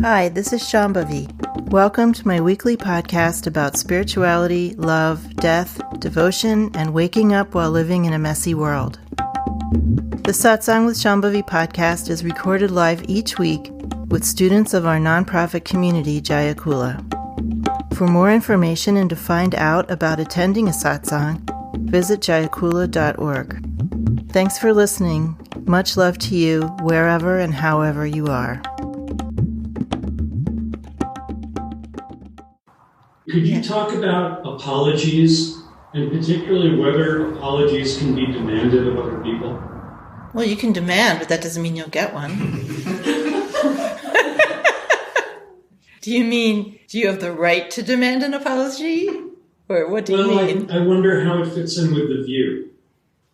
Hi, this is Shambhavi. Welcome to my weekly podcast about spirituality, love, death, devotion, and waking up while living in a messy world. The Satsang with Shambhavi podcast is recorded live each week with students of our nonprofit community, Jayakula. For more information and to find out about attending a satsang, visit jayakula.org. Thanks for listening. Much love to you, wherever and however you are. Could you talk about apologies, and particularly whether apologies can be demanded of other people? Well, you can demand, but that doesn't mean you'll get one. Do you have the right to demand an apology? Or what do you mean? I wonder how it fits in with the view.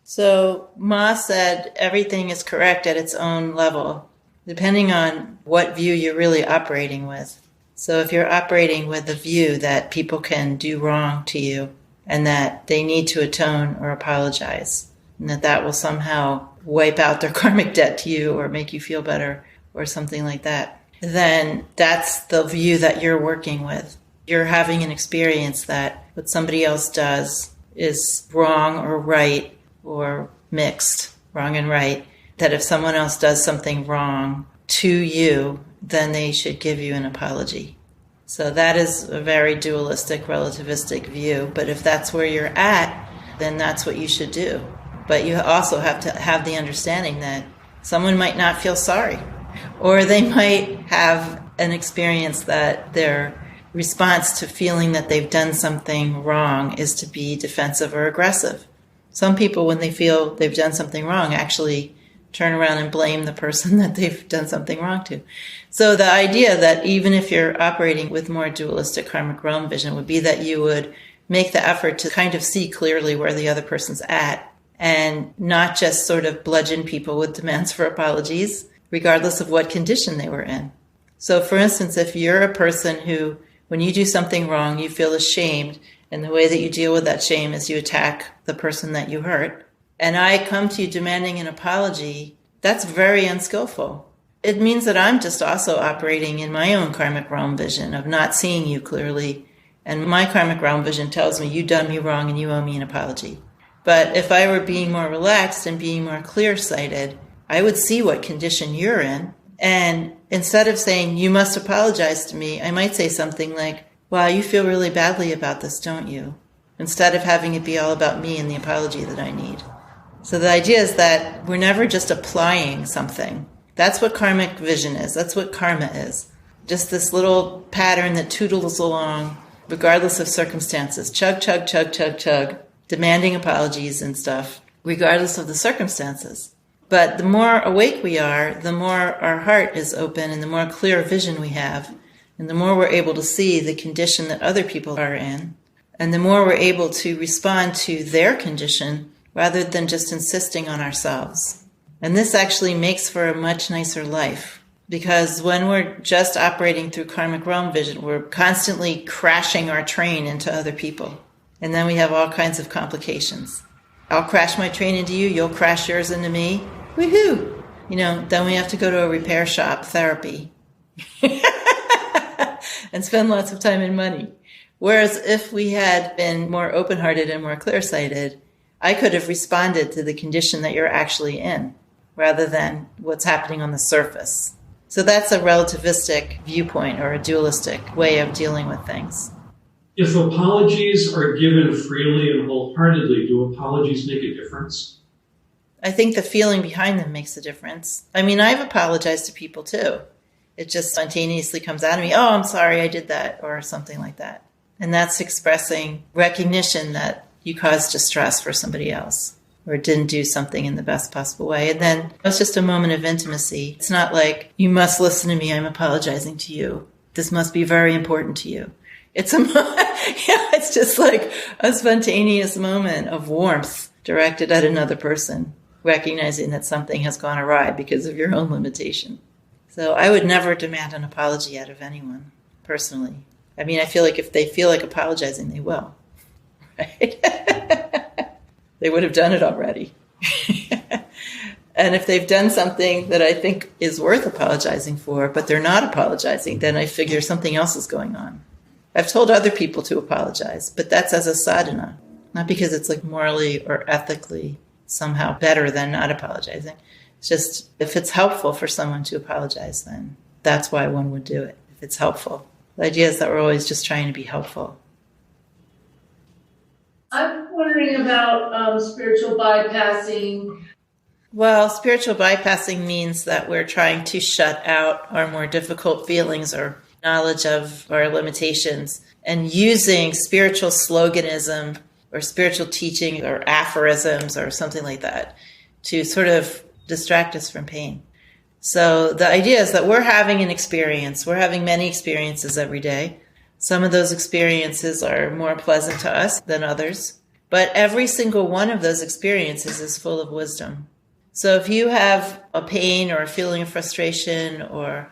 So Ma said everything is correct at its own level, depending on what view you're really operating with. So if you're operating with the view that people can do wrong to you and that they need to atone or apologize, and that will somehow wipe out their karmic debt to you or make you feel better or something like that, then that's the view that you're working with. You're having an experience that what somebody else does is wrong or right or mixed, wrong and right, that if someone else does something wrong to you, then they should give you an apology. So that is a very dualistic, relativistic view. But if that's where you're at, then that's what you should do. But you also have to have the understanding that someone might not feel sorry, or they might have an experience that their response to feeling that they've done something wrong is to be defensive or aggressive. Some people, when they feel they've done something wrong, actually turn around and blame the person that they've done something wrong to. So the idea that even if you're operating with more dualistic karmic realm vision would be that you would make the effort to kind of see clearly where the other person's at and not just sort of bludgeon people with demands for apologies, regardless of what condition they were in. So for instance, if you're a person who, when you do something wrong, you feel ashamed, and the way that you deal with that shame is you attack the person that you hurt, and I come to you demanding an apology, that's very unskillful. It means that I'm just also operating in my own karmic realm vision of not seeing you clearly. And my karmic realm vision tells me you've done me wrong and you owe me an apology. But if I were being more relaxed and being more clear-sighted, I would see what condition you're in. And instead of saying, you must apologize to me, I might say something like, wow, you feel really badly about this, don't you? Instead of having it be all about me and the apology that I need. So the idea is that we're never just applying something. That's what karmic vision is. That's what karma is. Just this little pattern that toodles along, regardless of circumstances. Chug, chug, chug, chug, chug. Demanding apologies and stuff, regardless of the circumstances. But the more awake we are, the more our heart is open and the more clear vision we have. And the more we're able to see the condition that other people are in. And the more we're able to respond to their condition rather than just insisting on ourselves. And this actually makes for a much nicer life, because when we're just operating through karmic realm vision, we're constantly crashing our train into other people. And then we have all kinds of complications. I'll crash my train into you, you'll crash yours into me. Woohoo! Then we have to go to a repair shop, therapy, and spend lots of time and money. Whereas if we had been more open-hearted and more clear-sighted, I could have responded to the condition that you're actually in, rather than what's happening on the surface. So that's a relativistic viewpoint or a dualistic way of dealing with things. If apologies are given freely and wholeheartedly, do apologies make a difference? I think the feeling behind them makes a difference. I've apologized to people too. It just spontaneously comes out of me, oh, I'm sorry I did that, or something like that. And that's expressing recognition that you caused distress for somebody else or didn't do something in the best possible way. And then it's just a moment of intimacy. It's not like, you must listen to me, I'm apologizing to you. This must be very important to you. It's it's just like a spontaneous moment of warmth directed at another person, recognizing that something has gone awry because of your own limitation. So I would never demand an apology out of anyone, personally. I feel like if they feel like apologizing, they will. Right? They would have done it already. And if they've done something that I think is worth apologizing for, but they're not apologizing, then I figure something else is going on. I've told other people to apologize, but that's as a sadhana, not because it's like morally or ethically somehow better than not apologizing. It's just if it's helpful for someone to apologize, then that's why one would do it, if it's helpful. The idea is that we're always just trying to be helpful. I'm wondering about spiritual bypassing. Well, spiritual bypassing means that we're trying to shut out our more difficult feelings or knowledge of our limitations and using spiritual sloganism or spiritual teaching or aphorisms or something like that to sort of distract us from pain. So the idea is that we're having an experience. We're having many experiences every day. Some of those experiences are more pleasant to us than others, but every single one of those experiences is full of wisdom. So if you have a pain or a feeling of frustration or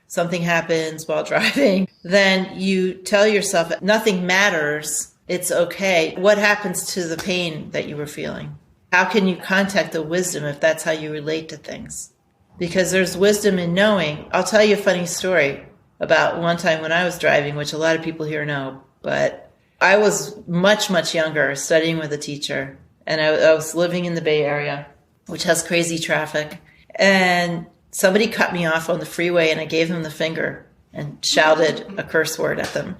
something happens while driving, then you tell yourself that nothing matters. It's okay. What happens to the pain that you were feeling? How can you contact the wisdom if that's how you relate to things? Because there's wisdom in knowing. I'll tell you a funny story about one time when I was driving, which a lot of people here know, but I was much, much younger, studying with a teacher, and I was living in the Bay Area, which has crazy traffic. And somebody cut me off on the freeway, and I gave them the finger and shouted a curse word at them.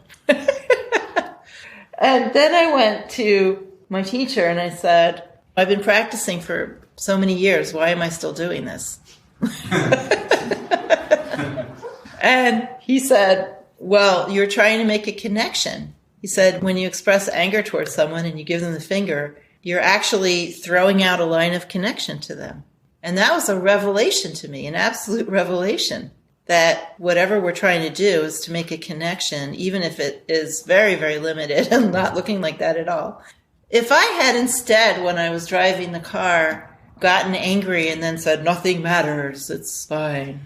And then I went to my teacher and I said, I've been practicing for so many years. Why am I still doing this? And he said, well, you're trying to make a connection. He said, when you express anger towards someone and you give them the finger, you're actually throwing out a line of connection to them. And that was a revelation to me, an absolute revelation, that whatever we're trying to do is to make a connection, even if it is very, very limited and not looking like that at all. If I had instead, when I was driving the car, gotten angry and then said, nothing matters, it's fine,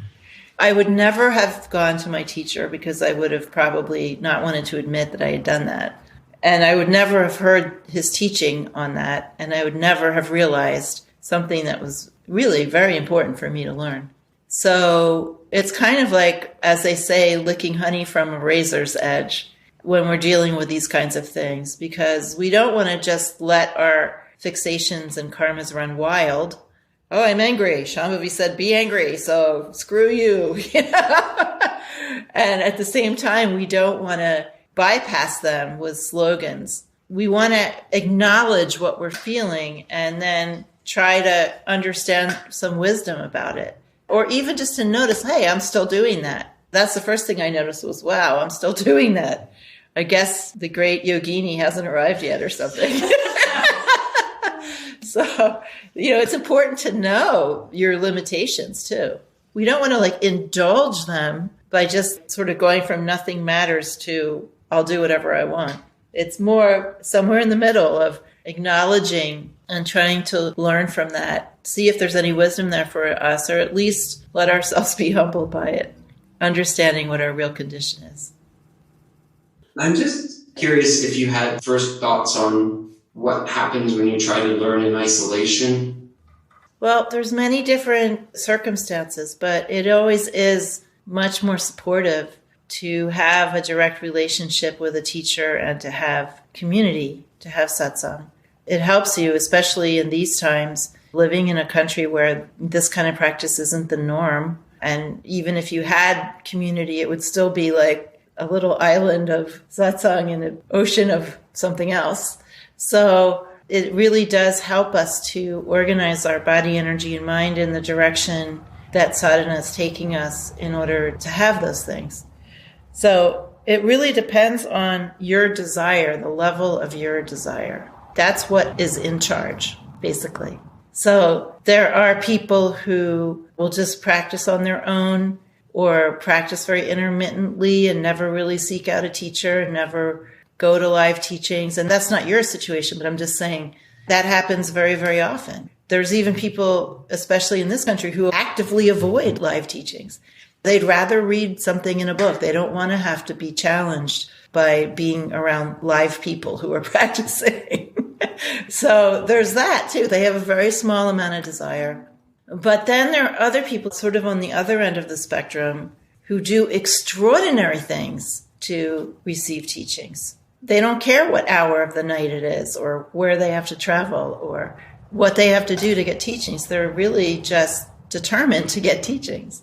I would never have gone to my teacher because I would have probably not wanted to admit that I had done that. And I would never have heard his teaching on that. And I would never have realized something that was really very important for me to learn. So it's kind of like, as they say, licking honey from a razor's edge when we're dealing with these kinds of things, because we don't want to just let our fixations and karmas run wild. Oh, I'm angry. Shambhavi said, be angry, so screw you. And at the same time, we don't want to bypass them with slogans. We want to acknowledge what we're feeling and then try to understand some wisdom about it. Or even just to notice, hey, I'm still doing that. That's the first thing I noticed was, wow, I'm still doing that. I guess the great yogini hasn't arrived yet or something. So, it's important to know your limitations too. We don't want to indulge them by just sort of going from nothing matters to I'll do whatever I want. It's more somewhere in the middle of acknowledging and trying to learn from that, see if there's any wisdom there for us, or at least let ourselves be humbled by it, understanding what our real condition is. I'm just curious if you had first thoughts on what happens when you try to learn in isolation. Well, there's many different circumstances, but it always is much more supportive to have a direct relationship with a teacher and to have community, to have satsang. It helps you, especially in these times, living in a country where this kind of practice isn't the norm. And even if you had community, it would still be like a little island of satsang in an ocean of something else. So it really does help us to organize our body, energy, and mind in the direction that sadhana is taking us in order to have those things. So it really depends on your desire, the level of your desire. That's what is in charge, basically. So there are people who will just practice on their own or practice very intermittently and never really seek out a teacher and never go to live teachings. And that's not your situation, but I'm just saying that happens very, very often. There's even people, especially in this country, who actively avoid live teachings. They'd rather read something in a book. They don't want to have to be challenged by being around live people who are practicing. So there's that too. They have a very small amount of desire. But then there are other people sort of on the other end of the spectrum who do extraordinary things to receive teachings. They don't care what hour of the night it is or where they have to travel or what they have to do to get teachings. They're really just determined to get teachings.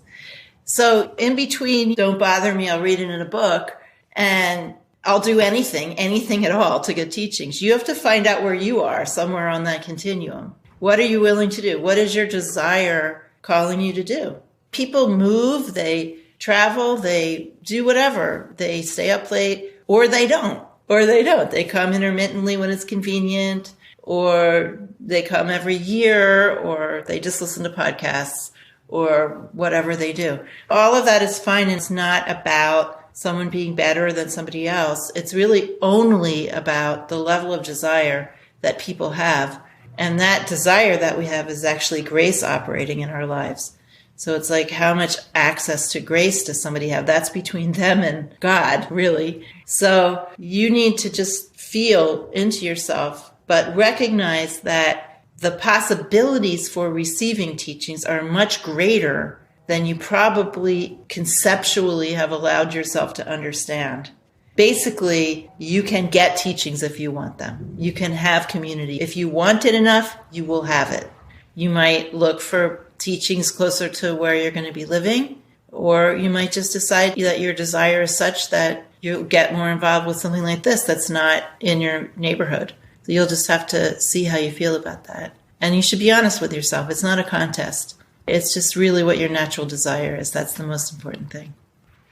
So in between, don't bother me, I'll read it in a book, and I'll do anything at all to get teachings. You have to find out where you are somewhere on that continuum. What are you willing to do? What is your desire calling you to do? People move, they travel, they do whatever. They stay up late, or they don't. They come intermittently when it's convenient, or they come every year, or they just listen to podcasts, or whatever they do. All of that is fine. It's not about someone being better than somebody else. It's really only about the level of desire that people have. And that desire that we have is actually grace operating in our lives. So it's like, how much access to grace does somebody have? That's between them and God, really. So you need to just feel into yourself, but recognize that the possibilities for receiving teachings are much greater than you probably conceptually have allowed yourself to understand. Basically, you can get teachings if you want them. You can have community. If you want it enough, you will have it. You might look for teachings closer to where you're going to be living, or you might just decide that your desire is such that you'll get more involved with something like this that's not in your neighborhood. So you'll just have to see how you feel about that. And you should be honest with yourself. It's not a contest. It's just really what your natural desire is. That's the most important thing.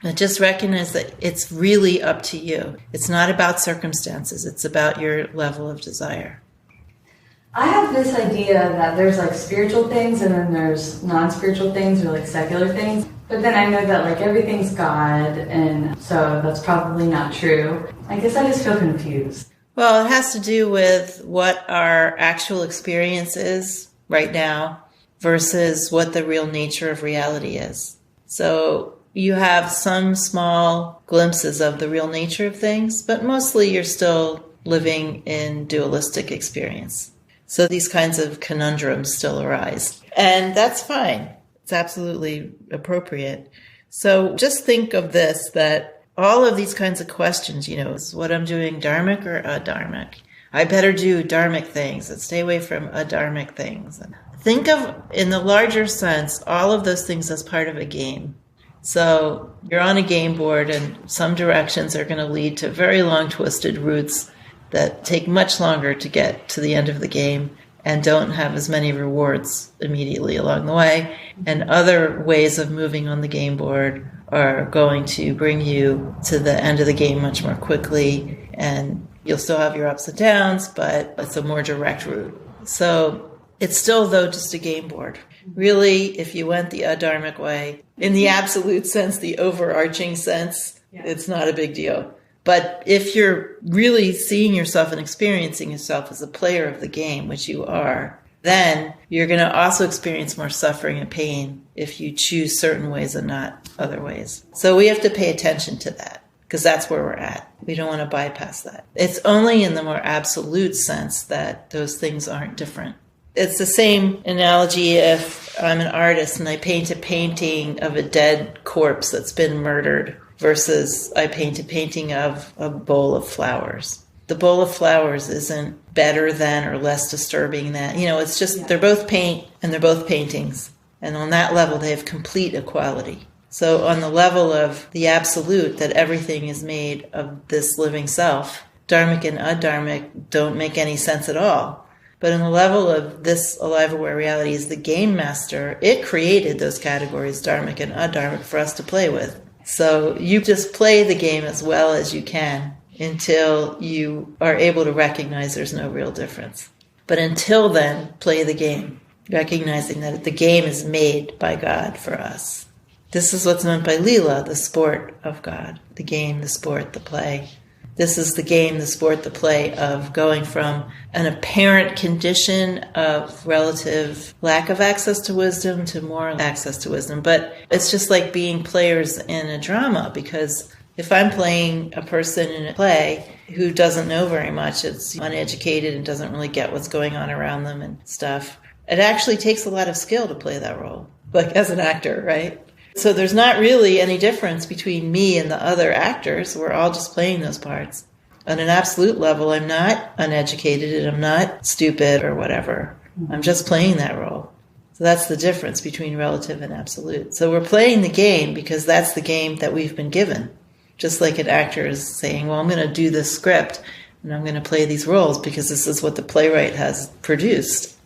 But just recognize that it's really up to you. It's not about circumstances. It's about your level of desire. I have this idea that there's like spiritual things and then there's non-spiritual things or like secular things. But then I know that like everything's God, and so that's probably not true. I guess I just feel confused. Well, it has to do with what our actual experience is right now versus what the real nature of reality is. So you have some small glimpses of the real nature of things, but mostly you're still living in dualistic experience. So these kinds of conundrums still arise. And that's fine. It's absolutely appropriate. So just think of this, that all of these kinds of questions, is what I'm doing dharmic or adharmic? I better do dharmic things and stay away from adharmic things. Think of, in the larger sense, all of those things as part of a game. So you're on a game board, and some directions are going to lead to very long twisted routes that take much longer to get to the end of the game and don't have as many rewards immediately along the way. And other ways of moving on the game board are going to bring you to the end of the game much more quickly, and you'll still have your ups and downs, but it's a more direct route. So it's still, though, just a game board. Really, if you went the adharmic way, in the absolute sense, the overarching sense, It's not a big deal. But if you're really seeing yourself and experiencing yourself as a player of the game, which you are, then you're going to also experience more suffering and pain if you choose certain ways and not other ways. So we have to pay attention to that, because that's where we're at. We don't want to bypass that. It's only in the more absolute sense that those things aren't different. It's the same analogy if I'm an artist and I paint a painting of a dead corpse that's been murdered versus I paint a painting of a bowl of flowers. The bowl of flowers isn't better than or less disturbing than, it's just they're both paint and they're both paintings. And on that level, they have complete equality. So on the level of the absolute, that everything is made of this living self, dharmic and adharmic don't make any sense at all. But on the level of this alive, aware reality is the game master. It created those categories, dharmic and adharmic, for us to play with. So you just play the game as well as you can until you are able to recognize there's no real difference. But until then, play the game, recognizing that the game is made by God for us. This is what's meant by Leela, the sport of God, the game, the sport, the play. This is the game, the sport, the play of going from an apparent condition of relative lack of access to wisdom to more access to wisdom. But it's just like being players in a drama, because if I'm playing a person in a play who doesn't know very much, it's uneducated and doesn't really get what's going on around them and stuff, It actually takes a lot of skill to play that role, like as an actor, right? So there's not really any difference between me and the other actors. We're all just playing those parts. On an absolute level, I'm not uneducated and I'm not stupid or whatever. I'm just playing that role. So that's the difference between relative and absolute. So we're playing the game because that's the game that we've been given. Just like an actor is saying, well, I'm going to do this script and I'm going to play these roles because this is what the playwright has produced.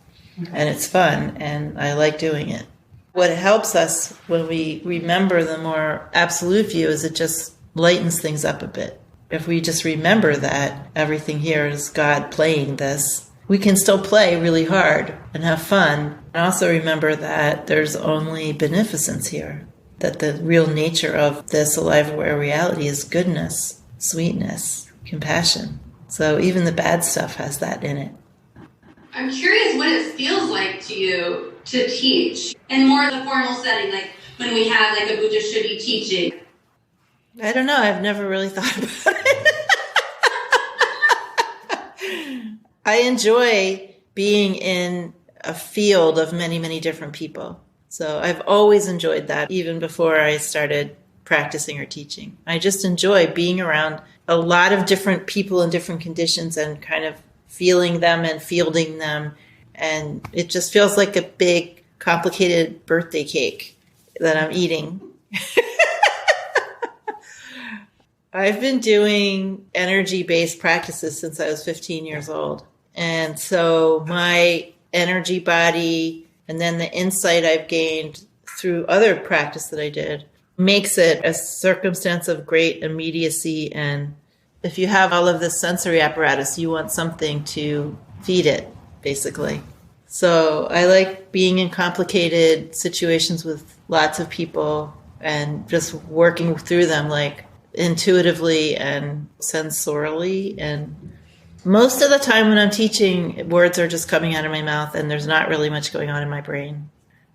And it's fun and I like doing it. What helps us when we remember the more absolute view is it just lightens things up a bit. If we just remember that everything here is God playing this, we can still play really hard and have fun. And also remember that there's only beneficence here, that the real nature of this alive, aware reality is goodness, sweetness, compassion. So even the bad stuff has that in it. I'm curious what it feels like to you to teach in more of the formal setting, like when we have like a Buddhist Shuddhi teaching. I don't know. I've never really thought about it. I enjoy being in a field of many, many different people. So I've always enjoyed that, even before I started practicing or teaching. I just enjoy being around a lot of different people in different conditions and kind of feeling them and fielding them. And it just feels like a big, complicated birthday cake that I'm eating. I've been doing energy-based practices since I was 15 years old. And so my energy body and then the insight I've gained through other practice that I did makes it a circumstance of great immediacy. And if you have all of this sensory apparatus, you want something to feed it, basically. So I like being in complicated situations with lots of people and just working through them like intuitively and sensorially. And most of the time when I'm teaching, words are just coming out of my mouth and there's not really much going on in my brain.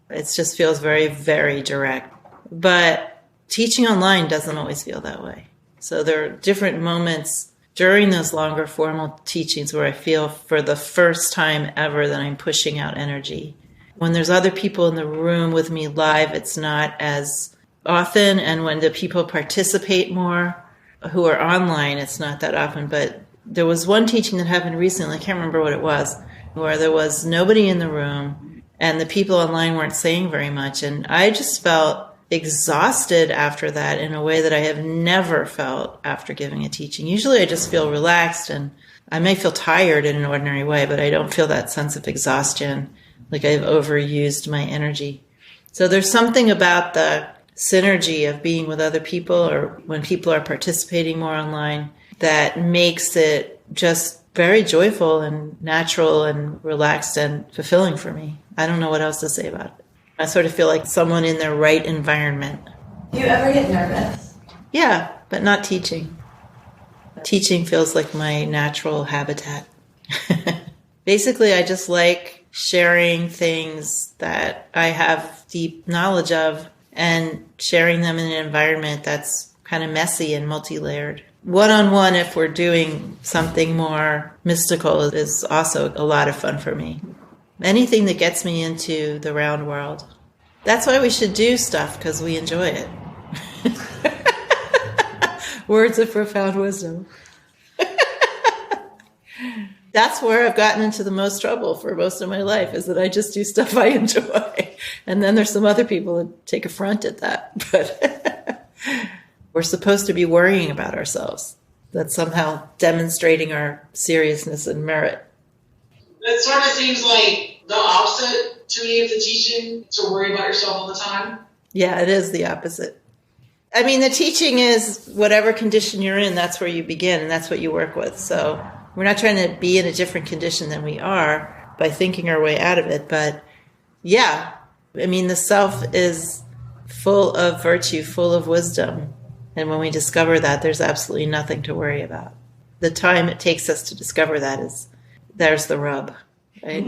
It just feels very, very direct. But teaching online doesn't always feel that way. So there are different moments during those longer formal teachings where I feel for the first time ever that I'm pushing out energy. When there's other people in the room with me live, it's not as often. And when the people participate more who are online, it's not that often. But there was one teaching that happened recently, I can't remember what it was, where there was nobody in the room and the people online weren't saying very much. And I just felt exhausted after that in a way that I have never felt after giving a teaching. Usually I just feel relaxed and I may feel tired in an ordinary way, but I don't feel that sense of exhaustion, like I've overused my energy. So there's something about the synergy of being with other people or when people are participating more online that makes it just very joyful and natural and relaxed and fulfilling for me. I don't know what else to say about it. I sort of feel like someone in their right environment. Do you ever get nervous? Yeah, but not teaching. Teaching feels like my natural habitat. Basically, I just like sharing things that I have deep knowledge of and sharing them in an environment that's kind of messy and multi-layered. One-on-one, if we're doing something more mystical, is also a lot of fun for me. Anything that gets me into the round world. That's why we should do stuff, because we enjoy it. Words of profound wisdom. That's where I've gotten into the most trouble for most of my life, is that I just do stuff I enjoy. And then there's some other people that take affront at that. But we're supposed to be worrying about ourselves. That's somehow demonstrating our seriousness and merit. It sort of seems like the opposite to me of the teaching, to worry about yourself all the time. Yeah, it is the opposite. I mean, the teaching is whatever condition you're in, that's where you begin, and that's what you work with. So we're not trying to be in a different condition than we are by thinking our way out of it. But yeah, I mean, the self is full of virtue, full of wisdom. And when we discover that, there's absolutely nothing to worry about. The time it takes us to discover that there's the rub, right?